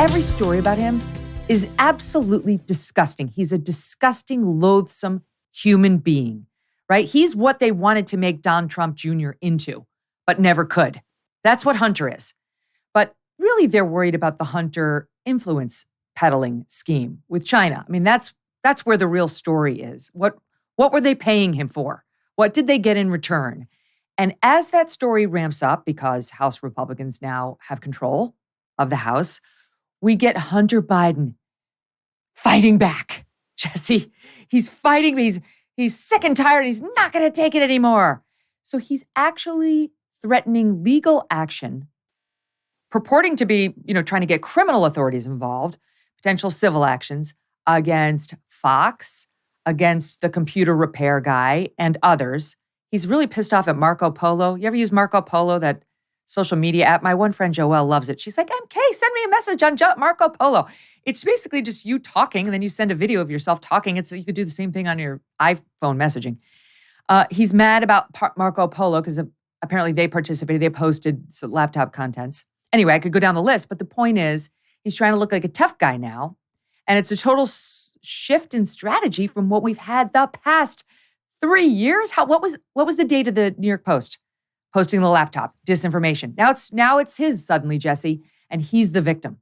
every story about him is absolutely disgusting. He's a disgusting, loathsome human being, right? He's what they wanted to make Donald Trump Jr. into, but never could. That's what Hunter is. But really, they're worried about the Hunter influence peddling scheme with China. I mean, that's where the real story is. What were they paying him for? What did they get in return? And as that story ramps up, because House Republicans now have control of the House, we get Hunter Biden fighting back. Jesse, he's fighting. He's sick and tired. He's not going to take it anymore. So he's actually threatening legal action, purporting to be, trying to get criminal authorities involved, potential civil actions against Fox, against the computer repair guy, and others. He's really pissed off at Marco Polo. You ever use Marco Polo, that social media app? My one friend Joelle loves it. She's like, MK, send me a message on Marco Polo. It's basically just you talking, and then you send a video of yourself talking. You could do the same thing on your iPhone messaging. He's mad about Marco Polo because apparently they participated. They posted some laptop contents. Anyway, I could go down the list, but the point is he's trying to look like a tough guy now. And it's a total shift in strategy from what we've had the past 3 years. What was the date of the New York Post posting the laptop disinformation? Now it's his suddenly, Jesse, and he's the victim.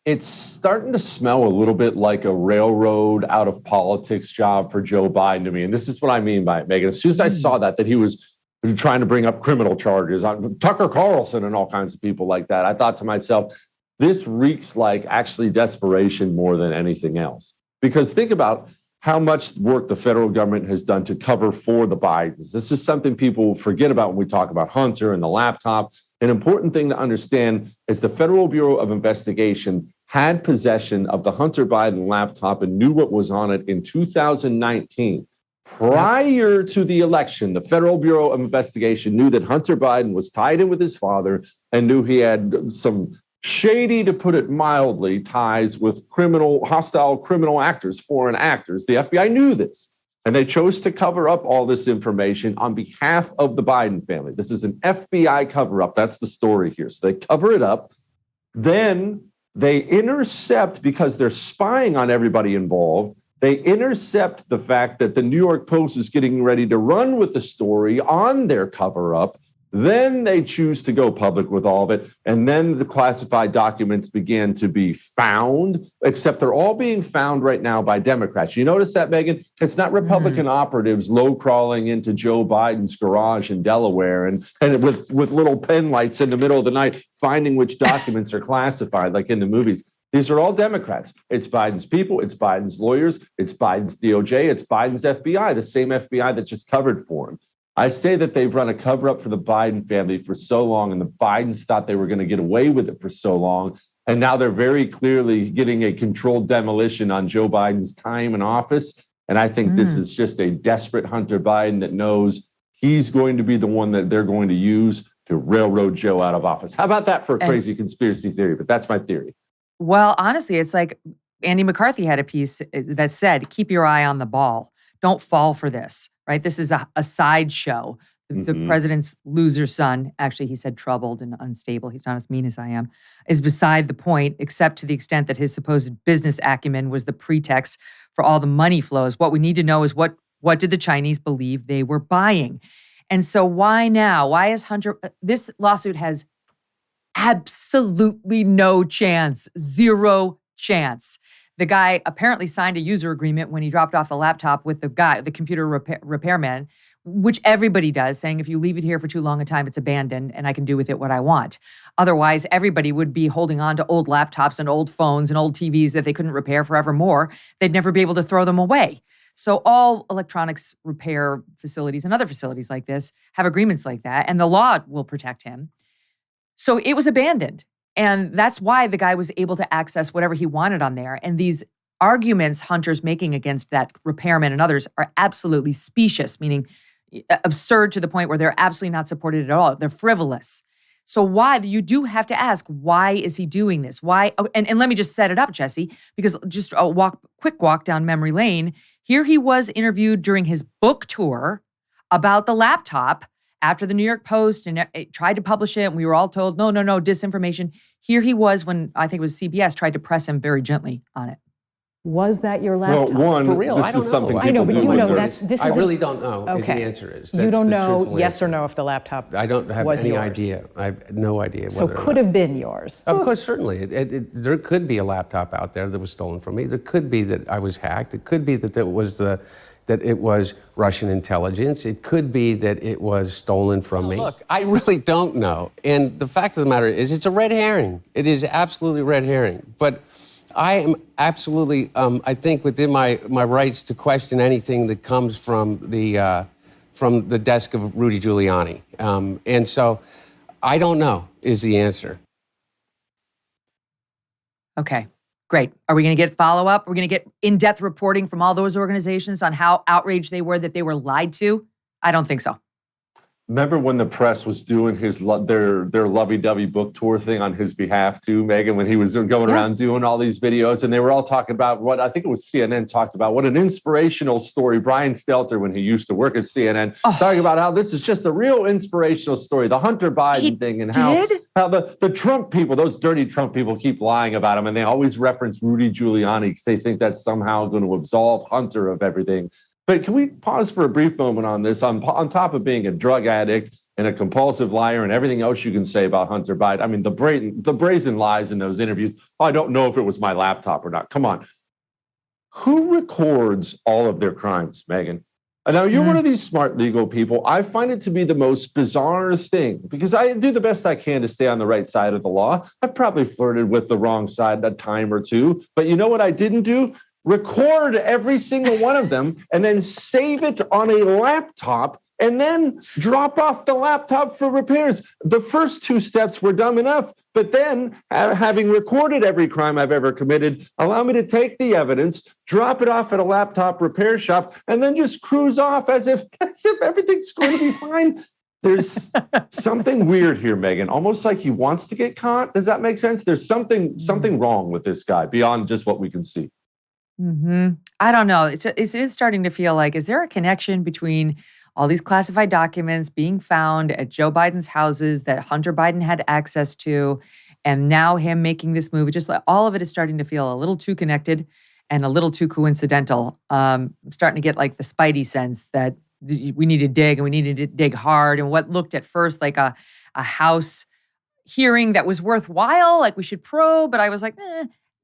It's starting to smell a little bit like a railroad out of politics job for Joe Biden to me. And this is what I mean by it, Megyn. As soon as I saw that he was trying to bring up criminal charges on Tucker Carlson and all kinds of people like that, I thought to myself, this reeks like actually desperation more than anything else. Because think about how much work the federal government has done to cover for the Bidens. This is something people forget about when we talk about Hunter and the laptop. An important thing to understand is the Federal Bureau of Investigation had possession of the Hunter Biden laptop and knew what was on it in 2019. Prior to the election, the Federal Bureau of Investigation knew that Hunter Biden was tied in with his father and knew he had some shady, to put it mildly, ties with hostile criminal actors, foreign actors. The FBI knew this, and they chose to cover up all this information on behalf of the Biden family. This is an FBI cover-up. That's the story here. So they cover it up. Then they intercept, because they're spying on everybody involved, they intercept the fact that the New York Post is getting ready to run with the story on their cover-up. Then they choose to go public with all of it. And then the classified documents began to be found, except they're all being found right now by Democrats. You notice that, Megyn? It's not Republican operatives low crawling into Joe Biden's garage in Delaware and with little pen lights in the middle of the night, finding which documents are classified, like in the movies. These are all Democrats. It's Biden's people. It's Biden's lawyers. It's Biden's DOJ. It's Biden's FBI, the same FBI that just covered for him. I say that they've run a cover-up for the Biden family for so long, and the Bidens thought they were going to get away with it for so long, and now they're very clearly getting a controlled demolition on Joe Biden's time in office, and I think this is just a desperate Hunter Biden that knows he's going to be the one that they're going to use to railroad Joe out of office. How about that for a crazy conspiracy theory? But that's my theory. Well, honestly, it's like Andy McCarthy had a piece that said, keep your eye on the ball. Don't fall for this, right? This is a sideshow. The president's loser son, actually, he said troubled and unstable, he's not as mean as I am, is beside the point, except to the extent that his supposed business acumen was the pretext for all the money flows. What we need to know is what did the Chinese believe they were buying? And so why now? Why is Hunter, this lawsuit has absolutely no chance, zero chance. The guy apparently signed a user agreement when he dropped off the laptop with the computer repairman, which everybody does, saying if you leave it here for too long a time, it's abandoned and I can do with it what I want. Otherwise, everybody would be holding on to old laptops and old phones and old TVs that they couldn't repair forevermore. They'd never be able to throw them away. So all electronics repair facilities and other facilities like this have agreements like that, and the law will protect him. So it was abandoned. And that's why the guy was able to access whatever he wanted on there. And these arguments Hunter's making against that repairman and others are absolutely specious, meaning absurd to the point where they're absolutely not supported at all. They're frivolous. So why? You do have to ask, why is he doing this? Why? Oh, and let me just set it up, Jesse, because just a quick walk down memory lane. Here he was interviewed during his book tour about the laptop, after the New York Post and it tried to publish it, and we were all told, no, disinformation. Here he was when I think it was CBS tried to press him very gently on it. Was that your laptop? Well, one, For real, this I don't is something know. people I know, but do you with know their- this I is really don't know. Okay. The answer is. You That's don't the know truthful yes answer. or no if the laptop I don't have was any yours. idea. I have no idea. So whether or could not. have been yours. Of course, certainly. There could be a laptop out there that was stolen from me. There could be that I was hacked. It could be that it was Russian intelligence. It could be that it was stolen from me. Look, I really don't know. And the fact of the matter is, it's a red herring. It is absolutely red herring. But I am absolutely, I think, within my rights to question anything that comes from the desk of Rudy Giuliani. And so I don't know is the answer. Okay, great. Are we going to get follow-up? We're going to get in-depth reporting from all those organizations on how outraged they were that they were lied to? I don't think so. Remember when the press was doing their lovey-dovey book tour thing on his behalf too, Megyn, when he was going around doing all these videos, and they were all talking about what I think it was CNN talked about, what an inspirational story. Brian Stelter, when he used to work at CNN, talking about how this is just a real inspirational story, the Hunter Biden thing, and how the Trump people, those dirty Trump people, keep lying about him, and they always reference Rudy Giuliani because they think that's somehow going to absolve Hunter of everything. But can we pause for a brief moment on this? On top of being a drug addict and a compulsive liar and everything else you can say about Hunter Biden, I mean, the brazen lies in those interviews. Oh, I don't know if it was my laptop or not. Come on. Who records all of their crimes, Megyn? And now you're one of these smart legal people. I find it to be the most bizarre thing because I do the best I can to stay on the right side of the law. I've probably flirted with the wrong side a time or two. But you know what I didn't do? Record every single one of them and then save it on a laptop and then drop off the laptop for repairs. The first two steps were dumb enough, but then having recorded every crime I've ever committed, allow me to take the evidence, drop it off at a laptop repair shop, and then just cruise off as if everything's going to be fine. There's something weird here, Megyn, almost like he wants to get caught. Does that make sense? There's something wrong with this guy beyond just what we can see. I don't know. It is starting to feel like, is there a connection between all these classified documents being found at Joe Biden's houses that Hunter Biden had access to, and now him making this move? Just like all of it is starting to feel a little too connected and a little too coincidental. I'm starting to get like the Spidey sense that we need to dig and we needed to dig hard. And what looked at first like a House hearing that was worthwhile, like we should probe, but I was like,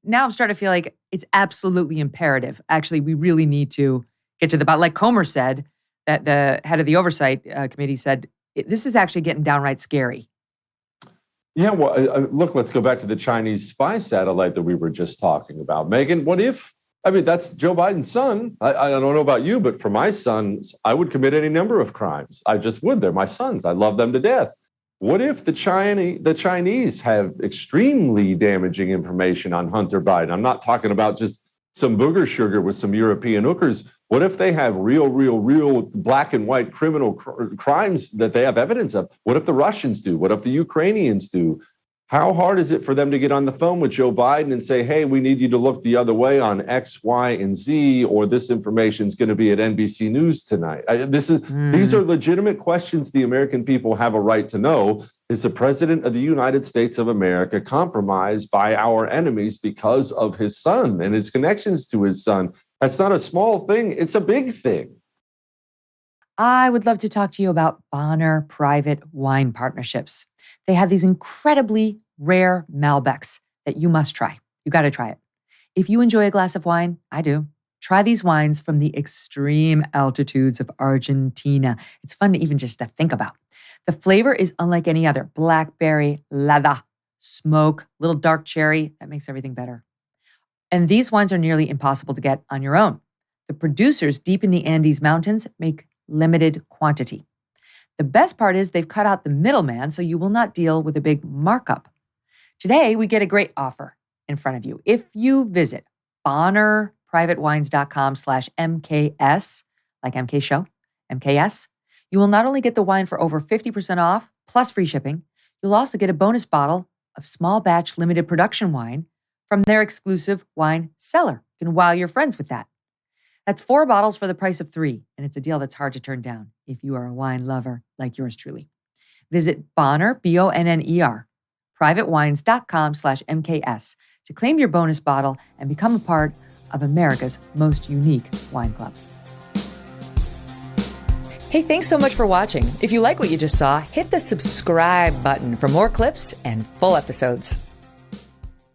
Now I'm starting to feel like it's absolutely imperative. Actually, we really need to get to the bottom. Like Comer said, that the head of the oversight committee said, this is actually getting downright scary. Yeah, well, look, let's go back to the Chinese spy satellite that we were just talking about. Megyn, what if, I mean, that's Joe Biden's son. I don't know about you, but for my sons, I would commit any number of crimes. I just would. They're my sons. I love them to death. What if the Chinese have extremely damaging information on Hunter Biden? I'm not talking about just some booger sugar with some European hookers. What if they have real black and white criminal crimes that they have evidence of? What if the Russians do? What if the Ukrainians do? How hard is it for them to get on the phone with Joe Biden and say, hey, we need you to look the other way on X, Y, and Z, or this information is going to be at NBC News tonight? These are legitimate questions the American people have a right to know. Is the president of the United States of America compromised by our enemies because of his son and his connections to his son? That's not a small thing. It's a big thing. I would love to talk to you about Bonner Private Wine Partnerships. They have these incredibly rare Malbecs that you must try. You got to try it. If you enjoy a glass of wine, I do. Try these wines from the extreme altitudes of Argentina. It's fun to even just to think about. The flavor is unlike any other. Blackberry, leather, smoke, little dark cherry. That makes everything better. And these wines are nearly impossible to get on your own. The producers deep in the Andes Mountains make limited quantity. The best part is they've cut out the middleman, so you will not deal with a big markup. Today, we get a great offer in front of you. If you visit bonnerprivatewines.com/MKS, like MK Show, MKS, you will not only get the wine for over 50% off, plus free shipping, you'll also get a bonus bottle of small batch limited production wine from their exclusive wine cellar. You can wow your friends with that. That's 4 bottles for the price of 3, and it's a deal that's hard to turn down. if you are a wine lover like yours truly. Visit Bonner, BONNER, privatewines.com/MKS to claim your bonus bottle and become a part of America's most unique wine club. Hey, thanks so much for watching. If you like what you just saw, hit the subscribe button for more clips and full episodes.